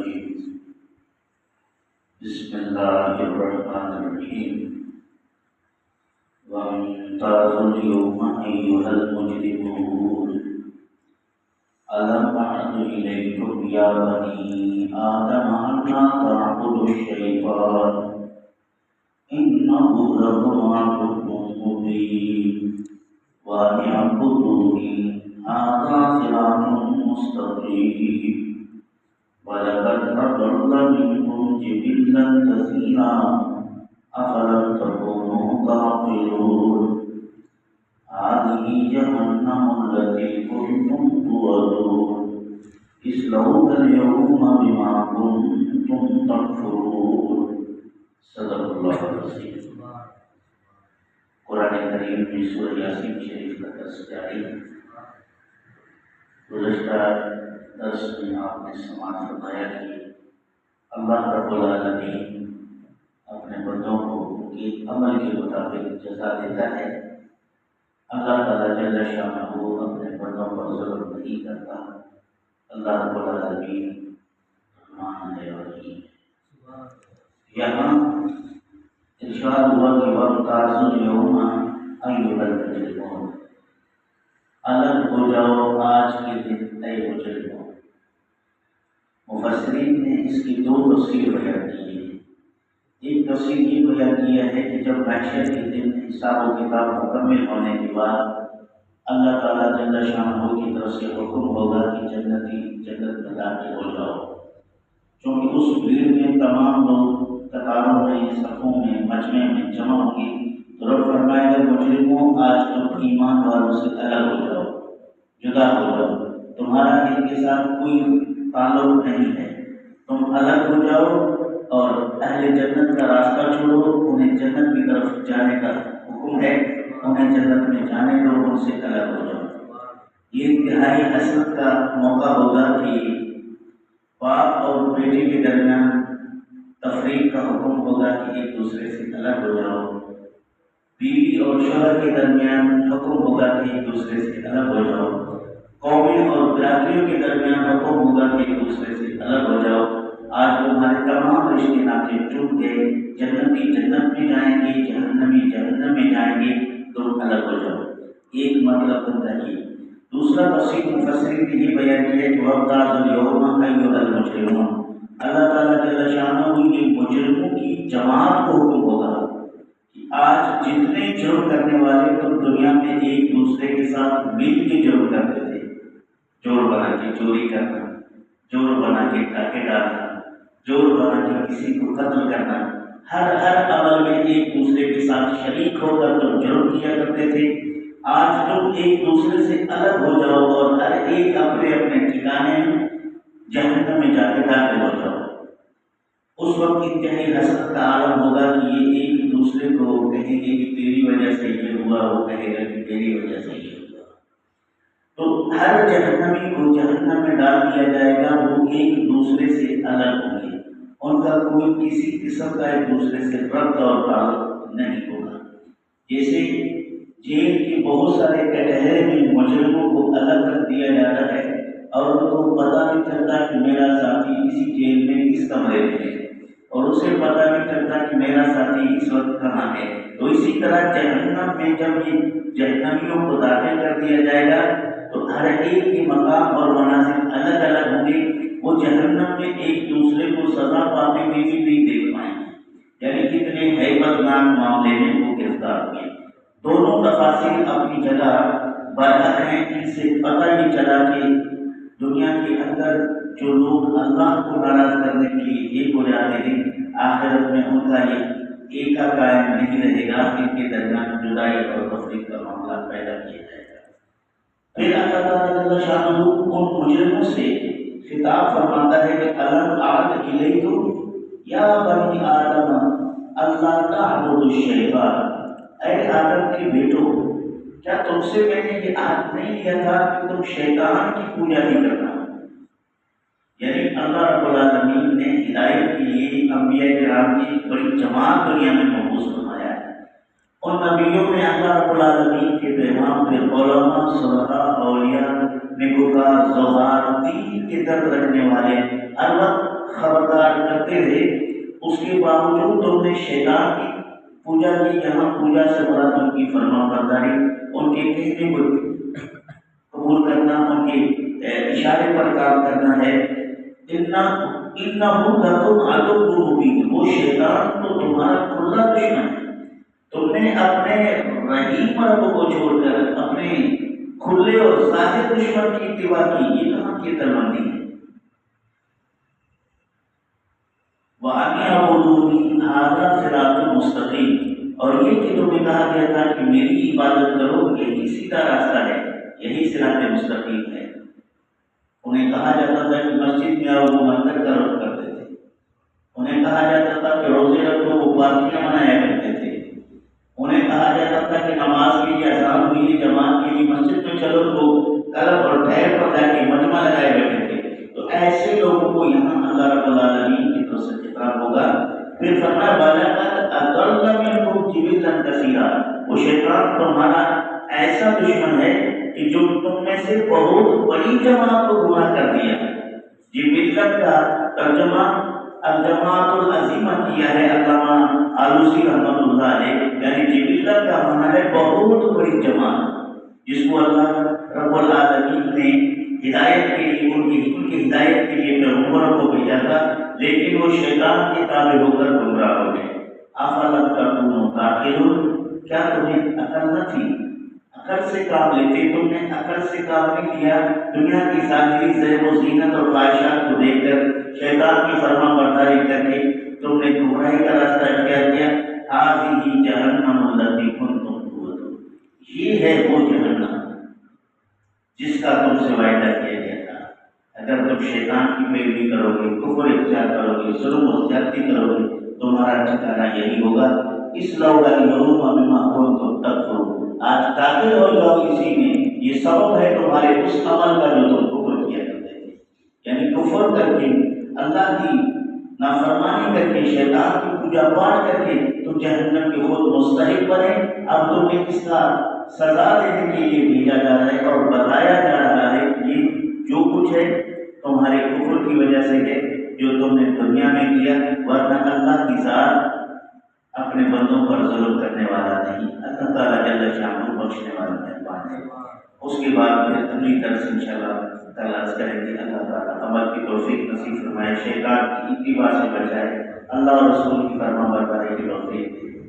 الرجيم بسم الله الرحمن الرحيم وامتازوا اليوم أيها المجرمون ألم أعهد إليكم يا بني آدم ألا تعبدوا الشيطان إنه لكم عدو مبين وأن اعبدوني هذا صراط مستقيم ولقد أضل منكم جبلا كثيرا أفلم تكونوا تعقلون هذه جهنم التي كنتم توعدون اصلوها اليوم بما كنتم تكفرون صدق اللہ العظیم۔ قرآن کریم میں سورہ یاسین شریف کا درس جاری ہے۔ گزشتہ درس میں آپ نے سماعت فرمایا کہ اللہ رب العالمین اپنے بندوں کو ان کے عمل کے مطابق جزا دیتا ہے۔ اللہ تعالیٰ جل شانہ اپنے بندوں پر ظلم نہیں کرتا۔ اللہ رب العالمین رحمان ہے اور رحیم ہے۔ یہاں ارشاد ہوا کہ وامتازوا اليوم أيها المجرمون، الگ ہو جاؤ آج کے دن اے مجرموں۔ مفسرین نے اس کی دو تفسیر بیان کی ہے۔ ایک تفسیر یہ بیان کیا ہے کہ جب محشر کے دن حساب و کتاب مکمل ہونے کے بعد اللہ تعالیٰ جل شانہ کی طرف سے حکم ہوگا کہ جنتی جنت میں داخل ہو جاؤ، کیونکہ اس بھیڑ میں تمام لوگ قطاروں میں، صفوں میں، مجمع میں جمع ہوں گے۔ تو رب فرمائے گا مجرموں آج تم ایمان والوں سے الگ ہو جاؤ، جدا ہو جاؤ، تمہارا ان کے ساتھ کوئی تعلق نہیں ہے، تم الگ ہو جاؤ اور اہل جنت کا راستہ چھوڑو، انہیں جنت کی طرف جانے کا حکم ہے، انہیں جنت میں جانے دو، ان سے الگ ہو جاؤ۔ یہ انتہائی حسرت کا موقع ہوگا کہ باپ اور بیٹے کے درمیان تفریق کا حکم ہوگا کہ ایک دوسرے سے الگ ہو جاؤ، بیوی اور شوہر کے درمیان حکم ہوگا کہ ایک دوسرے سے الگ ہو جاؤ، قومیں اور برادریوں کے درمیان حکم ہوگا کہ ایک دوسرے سے الگ ہو جاؤ۔ آج تمہارے تمام رشتے ناطے ٹوٹ گئے، جنتی جنت میں جائیں گے، جہنمی جہنم میں جائیں گے، تم الگ ہو جاؤ۔ ایک مطلب بنتا ہے۔ دوسرا تفسیر مفسرین نے یہ بیان کیا کہ وامتازوا اليوم أيها المجرمون، اللہ تعالیٰ جل شانہ کے مجرموں کی جماعت کو حکم ہوگا کہ آج جتنے جرم کرنے والے تم دنیا میں ایک دوسرے کے ساتھ مل کے جرم کرتے تھے، جوڑ بنا کے چوری کرنا، جوڑ بنا کے ڈاکے ڈالنا، جوڑ بنا کے کسی کو قتل کرنا، ہر عمل میں ایک دوسرے کے ساتھ شریک ہو کر تم جرم کیا کرتے تھے، آج تم ایک دوسرے سے الگ ہو جاؤ اور ہر ایک اپنے اپنے ٹھکانے میں جہنم میں جا کے داخل ہو جاؤ۔ اس وقت انتہائی حسرت کا عالم ہوگا کہ یہ ایک دوسرے کو کہیں گے کہ تیری وجہ سے یہ ہوا، وہ کہے گا کہ تیری وجہ سے یہ ہوا۔ تو ہر جہنمی کو جہنم میں ڈال دیا جائے گا، وہ ایک دوسرے سے الگ ہوں گے، ان کا کوئی کسی قسم کا ایک دوسرے سے ربط اور تعلق نہیں ہوگا۔ جیسے جیل کے بہت سارے کٹہرے میں مجرموں کو الگ کر دیا جاتا ہے اور ان کو پتہ نہیں چلتا کہ میرا ساتھی اسی جیل میں کس کمرے میں ہے، اور اسے پتہ نہیں چلتا کہ میرا ساتھی اس وقت کہاں ہے۔ تو اسی طرح جہنم میں جب یہ جہنمیوں کو داخل کر دیا جائے گا تو ہر ایک کے مقام اور منازل الگ الگ ہوں گے، وہ جہنم میں ایک دوسرے کو سزا پاتے ہوئے بھی نہیں دیکھ پائیں گے، یعنی کتنے ہیبت ناک معاملے میں وہ گرفتار ہوئے۔ دونوں تفاصیل اپنی جگہ برحق ہیں۔ ان سے پتہ نہیں چلا کہ دنیا کے اندر جو لوگ اللہ کو ناراض کرنے کے لیے ایک ہو جاتے ہیں، آخرت میں ان کا یہ ایک کا قائم نہیں رہے گا، ان کے درمیان جدائی اور تفریق کا معاملہ پیدا کیا جائے گا۔ پھر اللہ تعالیٰ جل شانہ ان مجرموں سے خطاب فرماتا ہے کہ الم اعہد الیکم یا بنی آدم الا تعبدوا الشیطان، اے آدم کے بیٹو، کیا تم سے میں نے یہ عہد نہیں لیا تھا کہ تم شیطان کی پوجا نہیں کرنا؟ یعنی اللہ رب العالمین نے ہدایت کے لیے انبیاء کرام کی بڑی جماعت دنیا میں مبعوث فرمایا ہے، ان نبیوں میں اللہ رب العالمین کے پیغام پہ علماء، صلحاء، اولیاء، نیکوکار، زہار، دین کے درد رکھنے والے ہر وقت خبردار کرتے رہے۔ اس کے باوجود تم نے شیطان کی پوجا کی، یہاں پوجا سے مراد ان کی فرما برداری، ان کے کہنے کو قبول کرنا، ان کے اشارے پر کام کرنا ہے۔ اِنَّهُ لَكُمْ عَدُوٌّ مُّبِینٌ، وہ شیطان تو تمہارا کھلا دشمن ہے۔ تم نے اپنے رحیم رب کو چھوڑ کر اپنے کھلے اور ظاہر دشمن کی اتباع کی، یہ کہاں کی ترمندی ہے؟ وَأَنِ اعْبُدُونِی ھَذَا صِرَاطٌ مُّسْتَقِیمٌ، اور یہ کہ تمہیں کہا گیا تھا کہ میری عبادت کرو، یہی سیدھا راستہ ہے، یہی صراط مستقیم ہے۔ انہیں کہا جاتا تھا کہ مسجد میں آؤ، وہ مندر کا رخ کرتے تھے۔ انہیں کہا جاتا تھا کہ روزے رکھو، وہ پارٹیاں منایا کرتے تھے۔ انہیں کہا جاتا تھا کہ نماز کے لیے اذان ہوئی ہے، جماعت کے لیے مسجد میں چلو، تو کلب اور ٹھہر پر جا کے مجمع لگائے بیٹھے تھے۔ تو ایسے لوگوں کو یہاں اللہ رب العالمین کی طرف سے خطاب ہوگا۔ پھر فرمایا وَلَقَدْ أَضَلَّ مِنْكُمْ جِبِلًّا كَثِيرًا، وہ شیطان تمہارا ایسا دشمن ہے کہ جو تم میں سے بہت بڑی جماعت کو گمراہ کر دیا۔ جبلت کا ترجمہ الجماعت العظیمہ کیا ہے علامہ آلوسی رحمۃ اللہ علیہ، یعنی جبلت کا معنی ہے بہت بڑی جماعت، جس کو اللہ رب العالمین نے ہدایت کے لیے ان کی ہدایت کے لیے پیغمبروں کو بھیجا تھا، لیکن وہ شیطان کے تابع ہو کر گمراہ ہو گئے۔ افلم تکونوا تعقلون، کیا تمہیں عقل نہ تھی؟ عقل سے کام لیتے، تم نے عقل سے کام نہیں لیا، دنیا کی ظاہری زیب و زینت اور خواہشات کو دیکھ کر، شیطان کی فرما برداری کر کے تم نے گمراہی کا راستہ اختیار کیا۔ ھذہ جہنم التی کنتم توعدون، یہ ہے وہ جہنم جس کا تم سے وعدہ کیا گیا تھا۔ اگر تم شیطان کی پیروی کرو گے، کفر اختیار کرو گے، ظلم و زیادتی کرو گے، تمہارا ٹھکانہ یہی ہوگا۔ اصلوھا اليوم بما کنتم تکفرون، آج داخل ہو جاؤ اسی میں، یہ سبب ہے تمہارے اس عمل کا جو تم کفر کیا کرتے تھے، یعنی کفر کر کے، اللہ کی نافرمانی کر کے، شیطان کی پوجا پاٹ کر کے تم جہنم کے خود مستحق بنے۔ اب تمہیں اس کا سزا دینے کے لیے بھیجا جا رہا ہے اور بتایا جا رہا ہے کہ یہ جو کچھ ہے تمہارے کفر کی وجہ سے ہے، جو تم نے دنیا میں کیا، ورنہ اللہ کی ذات اپنے بندوں پر ظلم کرنے والا نہیں، اللہ تعالیٰ جل شانہ بخشنے والا مہربان ہے۔ اس کے بعد پھر اگلی درس انشاءاللہ تلاش کریں گے۔ اللہ تعالیٰ عمل کی توفیق نصیب فرمائے، شیطان کی اتباع سے بچائے، اللہ اور رسول کی فرما برداری کی توفیق دے۔